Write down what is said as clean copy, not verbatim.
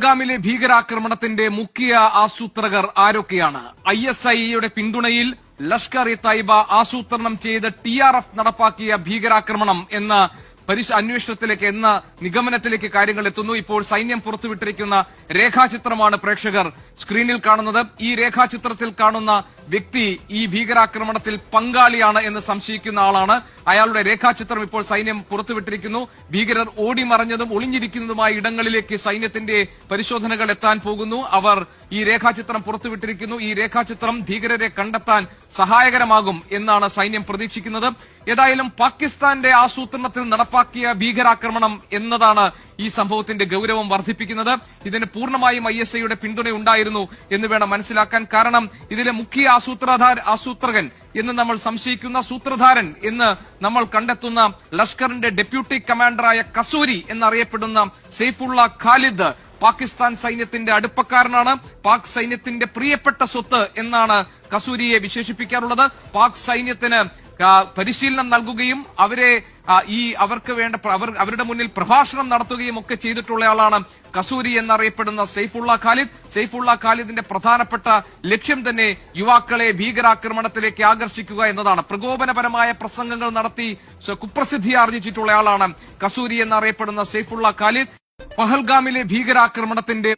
പഹൽഗാമിലെ ഭീകരാക്രമണത്തിന്റെ മുഖ്യ ആസൂത്രകർ ആരൊക്കെയാണ്? ISIയുടെ പിന്തുണയിൽ ലഷ്കർ ഇ തൈബ ആസൂത്രണം ചെയ്ത് TRF നടപ്പാക്കിയ ഭീകരാക്രമണം എന്ന അന്വേഷണത്തിലേക്ക് എന്ന നിഗമനത്തിലേക്ക് കാര്യങ്ങൾ എത്തുന്നു. ഇപ്പോൾ സൈന്യം പുറത്തുവിട്ടിരിക്കുന്ന രേഖാചിത്രമാണ് പ്രേക്ഷകർ സ്ക്രീനിൽ കാണുന്നത്. ഈ രേഖാചിത്രത്തിൽ കാണുന്ന വ്യക്തി ഈ ഭീകരാക്രമണത്തിൽ പങ്കാളിയാണ് എന്ന് സംശയിക്കുന്ന ആളാണ്. അയാളുടെ രേഖാചിത്രം ഇപ്പോൾ സൈന്യം പുറത്തുവിട്ടിരിക്കുന്നു. ഭീകരർ ഓടിമറഞ്ഞതും ഒളിഞ്ഞിരിക്കുന്നതുമായ ഇടങ്ങളിലേക്ക് സൈന്യത്തിന്റെ പരിശോധനകൾ എത്താൻ പോകുന്നു. അവർ ഈ രേഖാചിത്രം പുറത്തുവിട്ടിരിക്കുന്നു. ഈ രേഖാചിത്രം ഭീകരരെ കണ്ടെത്താൻ സഹായകരമാകും എന്നാണ് സൈന്യം പ്രതീക്ഷിക്കുന്നത്. ഏതായാലും പാകിസ്ഥാന്റെ ആസൂത്രണത്തിൽ നടപ്പാക്കിയ ഭീകരാക്രമണം എന്നതാണ് ഈ സംഭവത്തിന്റെ ഗൌരവം വർദ്ധിപ്പിക്കുന്നത്. ഇതിന് പൂർണ്ണമായും ISIയുടെ പിന്തുണയുണ്ടായിരുന്നു എന്ന് വേണം മനസ്സിലാക്കാൻ. കാരണം ഇതിലെ മുഖ്യ ആസൂത്രകൻ എന്ന് നമ്മൾ സംശയിക്കുന്ന സൂത്രധാരൻ എന്ന് നമ്മൾ കണ്ടെത്തുന്ന ലഷ്കറിന്റെ ഡെപ്യൂട്ടി കമാൻഡറായ കസൂരി എന്നറിയപ്പെടുന്ന സെയ്ഫുള്ള ഖാലിദ് പാകിസ്ഥാൻ സൈന്യത്തിന്റെ അടുപ്പക്കാരനാണ്. പാക് സൈന്യത്തിന്റെ പ്രിയപ്പെട്ട സ്വത്ത് എന്നാണ് കസൂരിയെ വിശേഷിപ്പിക്കാറുള്ളത്. പാക് സൈന്യത്തിന് പരിശീലനം നൽകുകയും അവർക്ക് വേണ്ട അവരുടെ മുന്നിൽ പ്രഭാഷണം നടത്തുകയും ഒക്കെ ചെയ്തിട്ടുള്ളയാളാണ് കസൂരി എന്നറിയപ്പെടുന്ന സെയ്ഫുള്ള ഖാലിദ്. സെയ്ഫുള്ള ഖാലിദിന്റെ പ്രധാനപ്പെട്ട ലക്ഷ്യം തന്നെ യുവാക്കളെ ഭീകരാക്രമണത്തിലേക്ക് ആകർഷിക്കുക എന്നതാണ്. പ്രകോപനപരമായ പ്രസംഗങ്ങൾ നടത്തി കുപ്രസിദ്ധി ആർജിച്ചിട്ടുള്ളയാളാണ് കസൂരി എന്നറിയപ്പെടുന്ന സെയ്ഫുള്ള ഖാലിദ്. പഹൽഗാമിലെ ഭീകരാക്രമണത്തിന്റെ